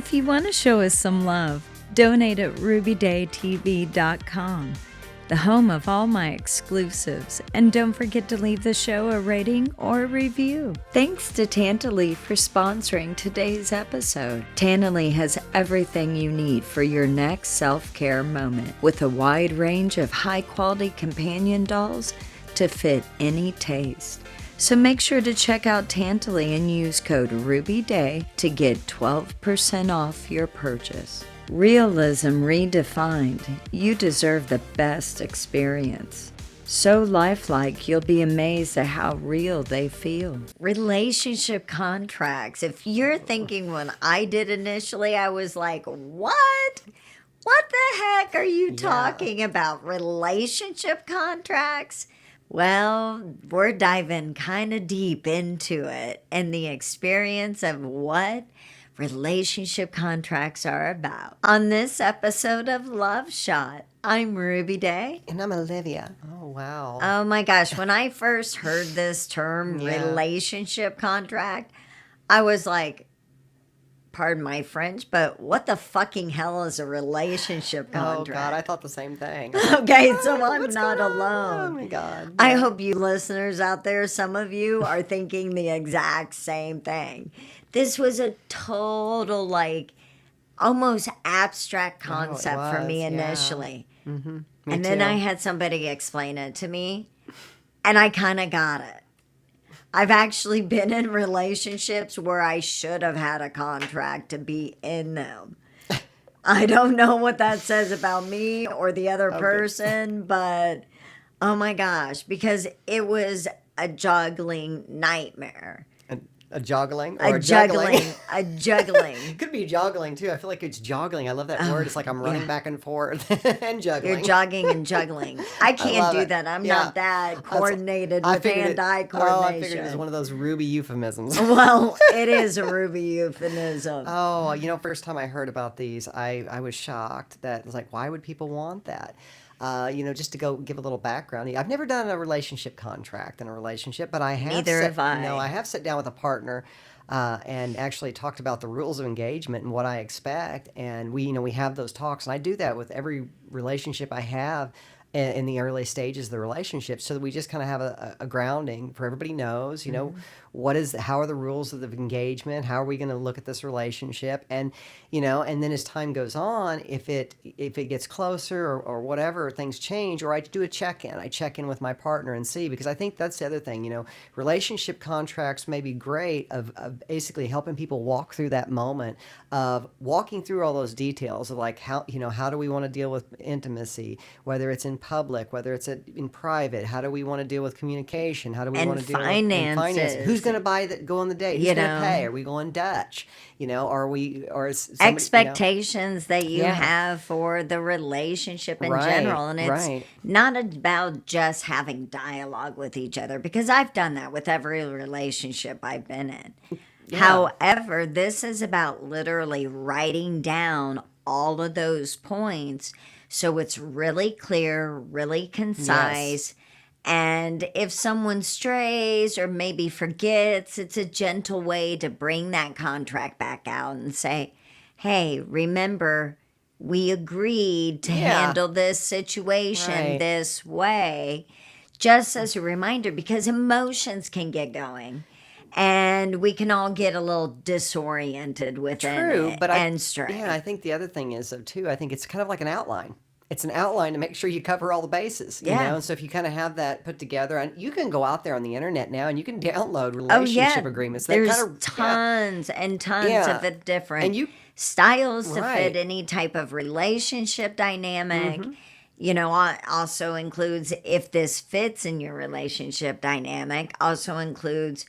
If you want to show us some love, donate at rubydaytv.com, the home of all my exclusives, and don't forget to leave the show a rating or a review. Thanks to Tantaley for sponsoring today's episode. Tantaley has everything you need for your next self-care moment, with a wide range of high-quality companion dolls to fit any taste. So make sure to check out Tantaley and use code RUBYDAY to get 12% off your purchase. Realism redefined. You deserve the best experience. So lifelike, you'll be amazed at how real they feel. Relationship contracts. If you're thinking when I did initially, I was like, what? What the heck are you talking about? Relationship contracts? Well, we're diving kind of deep into it and the experience of what relationship contracts are about. On this episode of Love Shot, I'm Ruby Day. And I'm Olivia. Oh, wow. Oh my gosh, when I first heard this term, relationship contract, I was like, pardon my French, but what the fucking hell is a relationship contract? Oh, God, I thought the same thing. Okay, so I'm not alone. Oh, my God. I hope you listeners out there, some of you are thinking the exact same thing. This was a total, like, almost abstract concept for me initially. Yeah. Mm-hmm. And then I had somebody explain it to me, and I kind of got it. I've actually been in relationships where I should have had a contract to be in them. I don't know what that says about me or the other person, but oh my gosh, because it was a juggling nightmare. A juggling? Or a juggling. A juggling. It could be joggling, too. I feel like it's joggling. I love that word. It's like I'm running back and forth and juggling. You're jogging and juggling. I can't do that. I'm not that coordinated with hand-eye coordination. Oh, I figured it was one of those Ruby euphemisms. Well, it is a Ruby euphemism. Oh, first time I heard about these, I was shocked. That was like, why would people want that? Just to go give a little background. I've never done a relationship contract in a relationship, but I have. Neither have I. No, I have sat down with a partner and actually talked about the rules of engagement and what I expect. And we have those talks, and I do that with every relationship I have in the early stages of the relationship, so that we just kind of have a grounding for everybody knows, how are the rules of the engagement? How are we going to look at this relationship? And, and then as time goes on, if it gets closer or whatever, things change, or I do a check-in. I check in with my partner and see, because I think that's the other thing, relationship contracts may be great of basically helping people walk through that moment of walking through all those details of like how do we want to deal with intimacy, whether it's in public, whether it's in private, how do we want to deal with communication, how do we want to deal with finances, who's going to go on the date, who's going to pay, are we going Dutch, expectations that you have for the relationship in general. And it's not about just having dialogue with each other, because I've done that with every relationship I've been in. However, this is about literally writing down all of those points so it's really clear, really concise. And if someone strays or maybe forgets, it's a gentle way to bring that contract back out and say, hey, remember, we agreed to handle this situation this way, just as a reminder, because emotions can get going. And we can all get a little disoriented within it and stray. Yeah, I think the other thing is, though, too, I think it's kind of like an outline. It's an outline to make sure you cover all the bases, you know? And so if you kind of have that put together, and you can go out there on the internet now and you can download relationship agreements. There's tons and tons of the different styles to fit any type of relationship dynamic. Also includes, if this fits in your relationship dynamic, also includes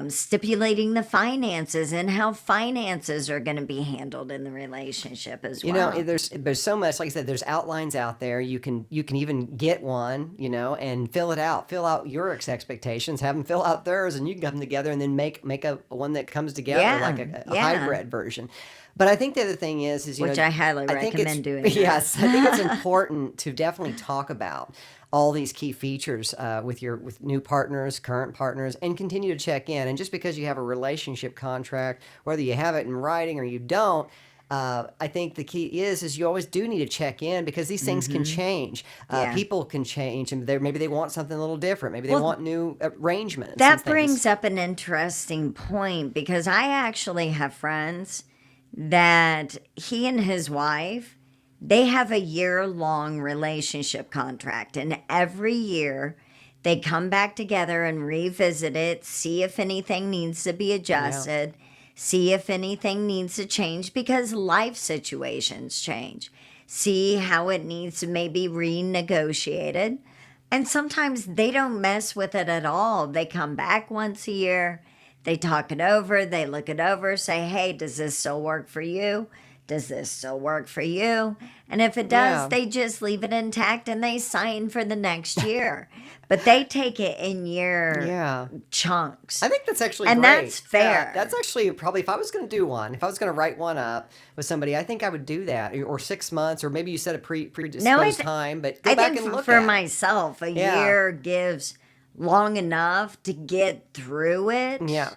stipulating the finances and how finances are going to be handled in the relationship as well. There's so much, like I said, there's outlines out there. You can even get one, and fill it out. Fill out your expectations, have them fill out theirs, and you can come together and then make a one that comes together like a hybrid version. But I think the other thing is which I highly I think recommend doing. Yes, I think it's important to definitely talk about all these key features with new partners, current partners, and continue to check in. And just because you have a relationship contract, whether you have it in writing or you don't, I think the key is you always do need to check in because these things can change. Yeah. People can change, and maybe they want something a little different. Maybe they want new arrangements. That and things. brings up an interesting point because I actually have friends that he and his wife, they have a year-long relationship contract, and every year they come back together and revisit it, see if anything needs to be adjusted, see if anything needs to change because life situations change, see how it needs to maybe renegotiated. And sometimes they don't mess with it at all. They come back once a year, they talk it over, they look it over, say, hey, does this still work for you? Does this still work for you? And if it does, they just leave it intact and they sign for the next year. But they take it in year chunks. I think that's actually and great. That's fair. Yeah, that's actually probably, if I was going to do one, if I was going to write one up with somebody, I think I would do that. Or 6 months, or maybe you set a predisposed time, but go back and look for at myself, a year gives long enough to get through it. Yeah.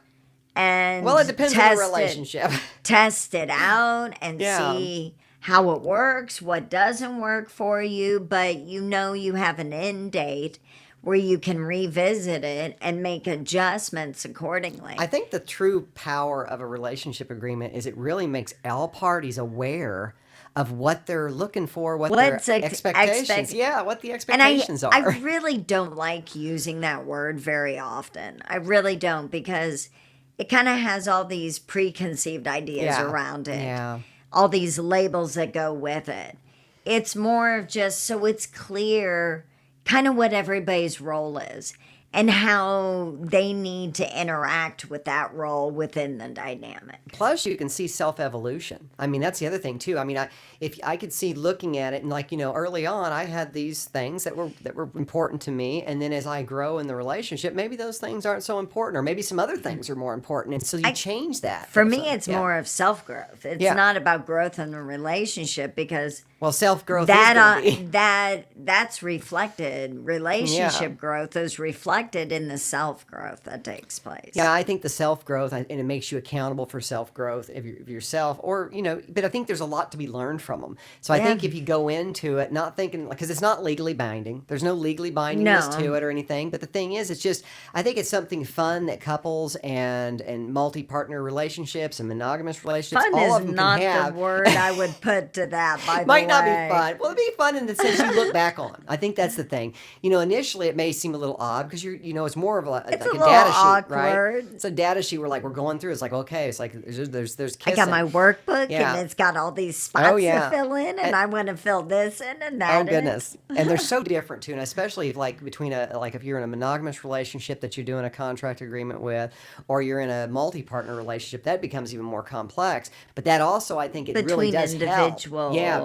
And it depends on the relationship. Test it out and see how it works, what doesn't work for you, but you have an end date where you can revisit it and make adjustments accordingly. I think the true power of a relationship agreement is it really makes all parties aware of what they're looking for, what their expectations. What the expectations are. I really don't like using that word very often. I really don't, because it kind of has all these preconceived ideas around it. Yeah. All these labels that go with it. It's more of just so it's clear kind of what everybody's role is and how they need to interact with that role within the dynamic. Plus, you can see self-evolution. I mean, that's the other thing too. I mean, if I could see looking at it, and early on, I had these things that were important to me, and then as I grow in the relationship, maybe those things aren't so important, or maybe some other things are more important, and so you change that. For me, it's more of self-growth. It's not about growth in the relationship because self-growth that's reflected. Relationship growth is reflected in the self-growth that takes place. Yeah, I think the self-growth, and it makes you accountable for self-growth of yourself, or, but I think there's a lot to be learned from them. So I think if you go into it not thinking, because it's not legally binding, there's no legally bindingness to it or anything, but the thing is, it's just, I think it's something fun that couples and multi-partner relationships and monogamous relationships, fun all is of them not can have. the word I would put to that, by the way. Might not be fun. Well, it'd be fun in the sense you look back on. I think that's the thing. Initially it may seem a little odd because it's more of a data sheet, right? It's a data sheet where we're going through. It's like, okay, it's like there's kissing. I got my workbook and it's got all these spots to fill in, and I want to fill this in and that. Oh goodness, and they're so different too, and especially between if you're in a monogamous relationship that you're doing a contract agreement with, or you're in a multi-partner relationship, that becomes even more complex. But that also, I think, really does help.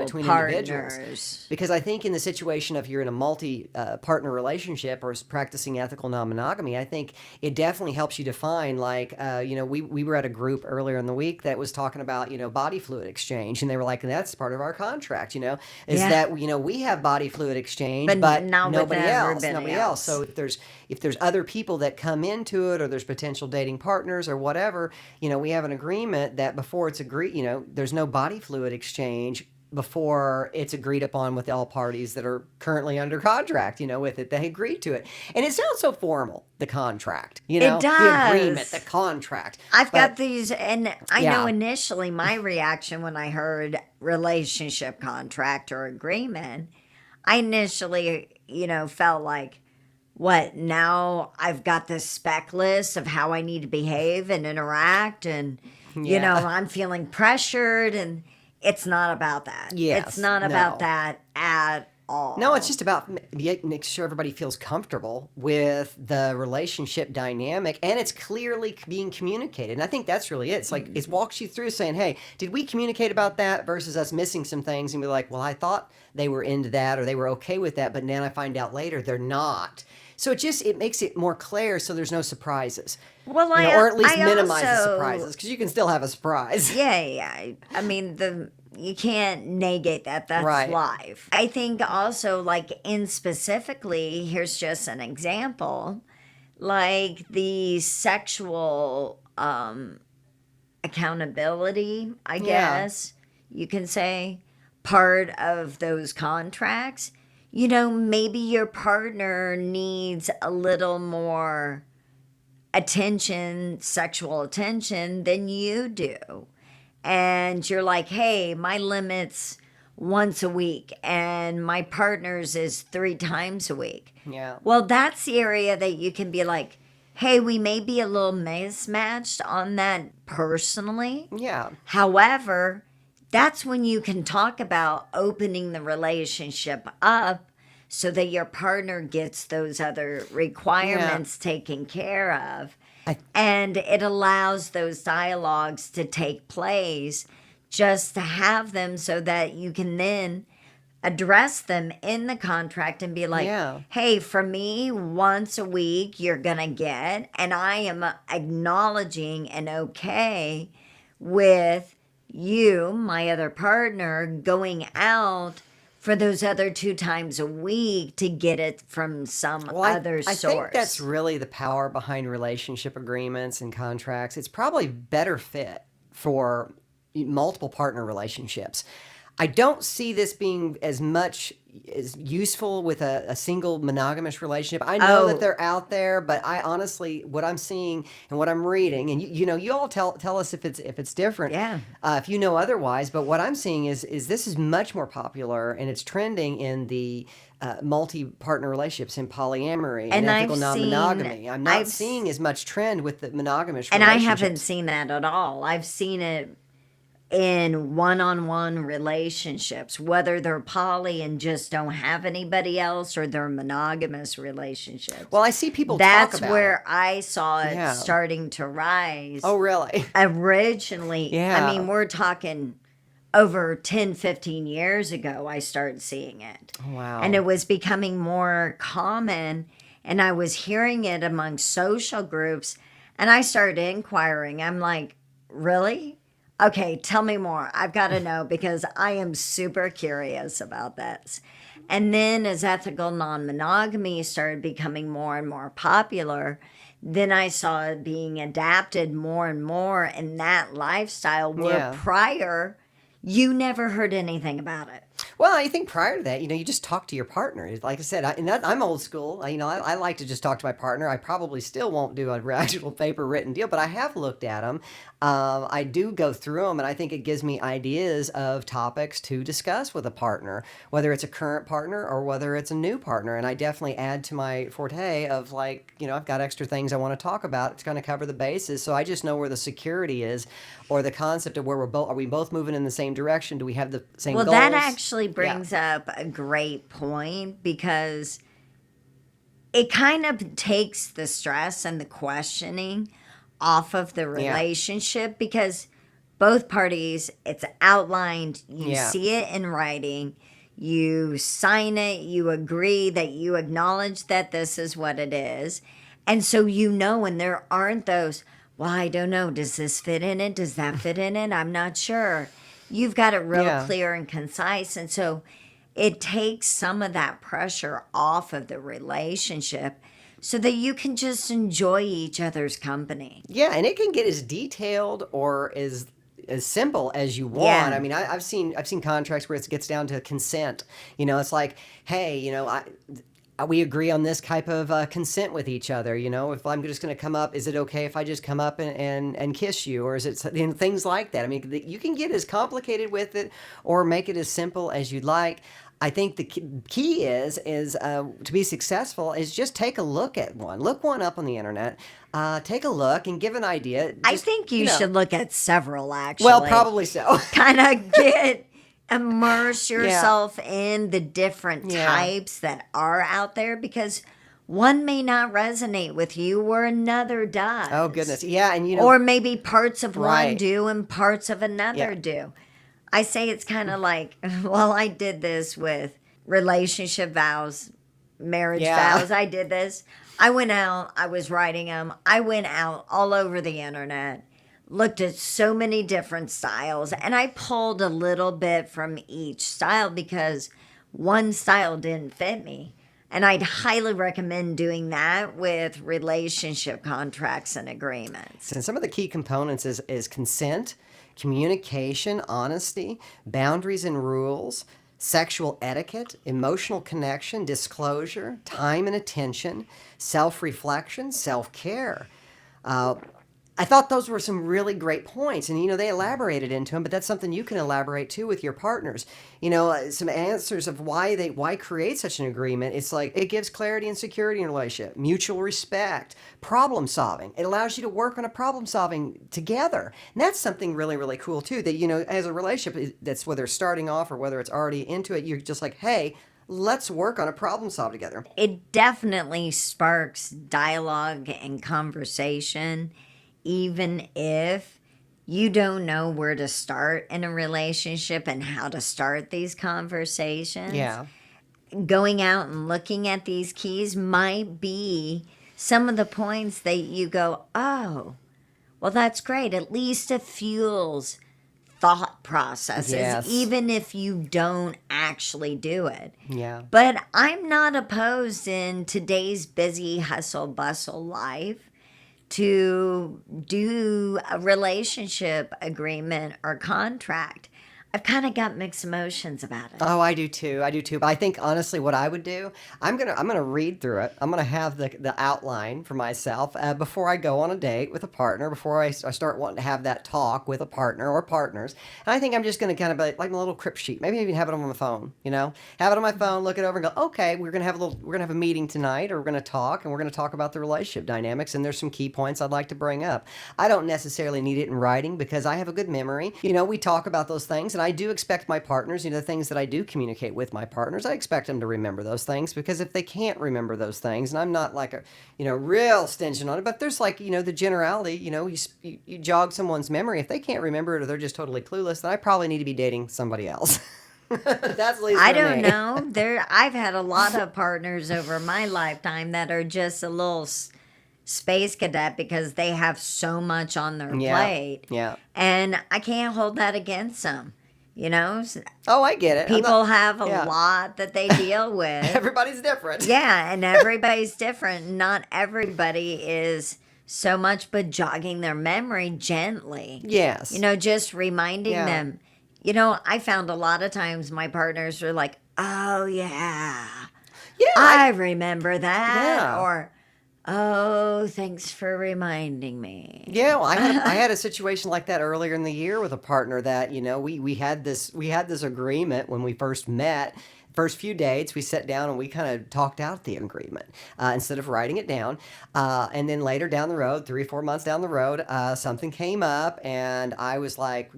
Between individuals. Because I think in the situation of you're in a multi-partner relationship or practicing ethical non-monogamy, I think it definitely helps you define, we were at a group earlier in the week that was talking about, body fluid exchange, and they were like, that's part of our contract, that, we have body fluid exchange, but nobody else. So if there's other people that come into it, or there's potential dating partners or whatever, we have an agreement that before it's agreed, there's no body fluid exchange before it's agreed upon with all parties that are currently under contract, with it. They agreed to it. And it sounds so formal, the contract, It does. The agreement, the contract. I've got these, and I know initially my reaction when I heard relationship contract or agreement, I initially, felt like, what, now I've got this spec list of how I need to behave and interact, and, I'm feeling pressured, and it's not about that. Yes, it's not about that at all. No, it's just about making sure everybody feels comfortable with the relationship dynamic, and it's clearly being communicated. And I think that's really it. It's like it walks you through saying, hey, did we communicate about that versus us missing some things and be like, well, I thought they were into that or they were okay with that, but then I find out later they're not. So it makes it more clear, so there's no surprises. Well, Or at least I minimize the also, surprises, because you can still have a surprise. yeah. I mean, you can't negate that. That's Right. life. I think also, like, in specifically, here's just an example, like the sexual accountability, I Yeah. guess you can say, part of those contracts. You know, maybe your partner needs a little more attention, sexual attention, than you do. And you're like, hey, my limit's once a week and my partner's is 3 times a week. Yeah. Well, that's the area that you can be like, hey, we may be a little mismatched on that personally. Yeah. However, that's when you can talk about opening the relationship up so that your partner gets those other requirements taken care of. And it allows those dialogues to take place, just to have them so that you can then address them in the contract and be like, Yeah. hey, for me, once a week, you're going to get, and I am acknowledging and okay with you, my other partner, going out for those other 2 times a week to get it from some other I source. think that's really the power behind relationship agreements and contracts. It's probably better fit for multiple partner relationships. I don't see this being as much as useful with a single monogamous relationship. I know that they're out there, but I honestly, what I'm seeing and what I'm reading, and you all tell us if it's different, if you know otherwise. But what I'm seeing is this is much more popular, and it's trending in the multi-partner relationships, in polyamory and ethical non-monogamy. I'm not seeing as much trend with the monogamous and relationships. I haven't seen that at all. I've seen it in one-on-one relationships, whether they're poly and just don't have anybody else, or they're monogamous relationships. Well, I see people That's talk about where it. I saw it starting to rise. Oh, really? Originally, Yeah. I mean, we're talking over 10, 15 years ago, I started seeing it. Oh, wow. And it was becoming more common, and I was hearing it among social groups, and I started inquiring. I'm like, really? Okay, tell me more. I've got to know, because I am super curious about this. And then as ethical non-monogamy started becoming more and more popular, then I saw it being adapted more and more in that lifestyle, where prior, you never heard anything about it. Well, I think prior to that, you just talk to your partner. Like I said, I'm old school. I like to just talk to my partner. I probably still won't do an actual paper written deal, but I have looked at them. I do go through them, and I think it gives me ideas of topics to discuss with a partner, whether it's a current partner or whether it's a new partner. And I definitely add to my forte of, like, I've got extra things I want to talk about. It's going to cover the bases, so I just know where the security is, or the concept of where are we both moving in the same direction? Do we have the same goals? Well, that actually brings up a great point, because it kind of takes the stress and the questioning off of the relationship, because both parties, it's outlined, you see it in writing, you sign it, you agree that you acknowledge that this is what it is. And so and there aren't those, well, I don't know, does this fit in it? Does that fit in it? I'm not sure. You've got it real clear and concise. And so it takes some of that pressure off of the relationship, so that you can just enjoy each other's company. Yeah, and it can get as detailed or as simple as you want. Yeah. I mean, I've seen contracts where it gets down to consent. It's like, hey, we agree on this type of consent with each other. If I'm just going to come up, is it okay if I just come up and kiss you? Or is it things like that? I mean, you can get as complicated with it or make it as simple as you'd like. I think the key is to be successful is just take a look at one. Look one up on the internet. Take a look and give an idea. I think you should look at several, actually. Well, probably so. Kind of immerse yourself in the different types that are out there, because one may not resonate with you where another does. Oh, goodness. Yeah, and or maybe parts of one do and parts of another do. I say it's kind of like, well, I did this with relationship vows marriage Yeah. vows. I did this. I went out, I was writing them. I went out all over the internet, looked at so many different styles, and I pulled a little bit from each style because one style didn't fit me. And I'd highly recommend doing that with relationship contracts and agreements. And some of the key components is consent, communication, honesty, boundaries and rules, sexual etiquette, emotional connection, disclosure, time and attention, self-reflection, self-care. I thought those were some really great points, and they elaborated into them. But that's something you can elaborate too with your partners. Some answers of why create such an agreement. It's like it gives clarity and security in a relationship, mutual respect, problem solving. It allows you to work on a problem solving together, and that's something really really cool too. That as a relationship, that's whether it's starting off or whether it's already into it, you're just like, hey, let's work on a problem solve together. It definitely sparks dialogue and conversation, even if you don't know where to start in a relationship and how to start these conversations. Yeah. Going out and looking at these keys might be some of the points that you go, oh, well, that's great. At least it fuels thought processes, Yes. even if you don't actually do it. Yeah. But I'm not opposed in today's busy hustle bustle life to do a relationship agreement or contract. I've kind of got mixed emotions about it. Oh, I do too. But I think honestly, what I would do, I'm gonna read through it. I'm gonna have the outline for myself before I go on a date with a partner. Before I start wanting to have that talk with a partner or partners. And I think I'm just gonna kind of like a little crib sheet. Maybe even have it on my phone. Have it on my phone, look it over, and go. Okay, we're gonna have a meeting tonight, or we're gonna talk, and we're gonna talk about the relationship dynamics. And there's some key points I'd like to bring up. I don't necessarily need it in writing because I have a good memory. We talk about those things. And I do expect my partners, the things that I do communicate with my partners, I expect them to remember those things, because if they can't remember those things, and I'm not like a, real stringent on it, but there's like, the generality, you jog someone's memory. If they can't remember it or they're just totally clueless, then I probably need to be dating somebody else. That's at least I for don't me. know. I've had a lot of partners over my lifetime that are just a little space cadet because they have so much on their plate. Yeah. And I can't hold that against them. Oh, I get it. People have a yeah. lot that they deal with. Everybody's different. Yeah, and everybody's different. Not everybody is so much, but jogging their memory gently. Yes. Just reminding them. I found a lot of times my partners were like, oh, yeah. Yeah. I remember that. Yeah. Or, oh, thanks for reminding me. Yeah, well, I had a situation like that earlier in the year with a partner that, we had this agreement when we first met. First few dates, we sat down and we kind of talked out the agreement instead of writing it down. And then later down the road, 3 or 4 months down the road, something came up and I was like,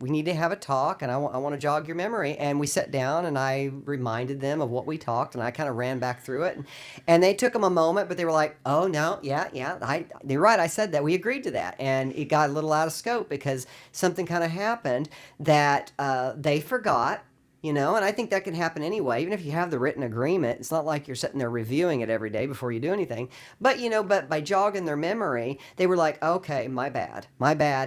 we need to have a talk, and I want to jog your memory. And we sat down, and I reminded them of what we talked, and I kind of ran back through it. And they took them a moment, but they were like, oh, no, yeah, they're right. I said that. We agreed to that. And it got a little out of scope because something kind of happened that they forgot. And I think that can happen anyway. Even if you have the written agreement, it's not like you're sitting there reviewing it every day before you do anything. But, but by jogging their memory, they were like, okay, my bad.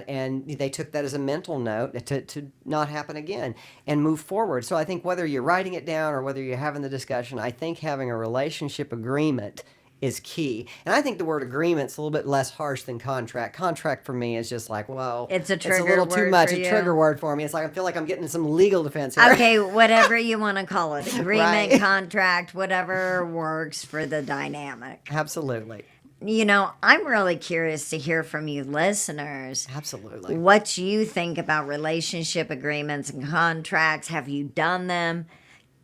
And they took that as a mental note to not happen again and move forward. So I think whether you're writing it down or whether you're having the discussion, I think having a relationship agreement is key. And I think the word agreement's a little bit less harsh than contract. Contract for me is just like, whoa. It's a It's a little too much, a trigger word for me. It's like I feel like I'm getting some legal defense here. Okay, whatever you want to call it. Agreement, Right. contract, whatever works for the dynamic. Absolutely. I'm really curious to hear from you listeners. Absolutely. What you think about relationship agreements and contracts. Have you done them?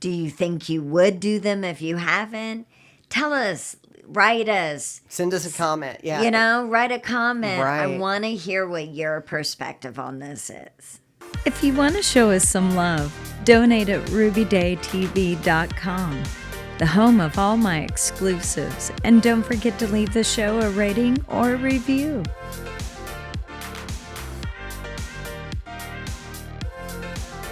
Do you think you would do them if you haven't? Tell us. Write us. Send us a comment. Yeah. Write a comment. I Right. want to hear what your perspective on this is. If you want to show us some love, donate at rubydaytv.com, the home of all my exclusives. And don't forget to leave the show a rating or a review.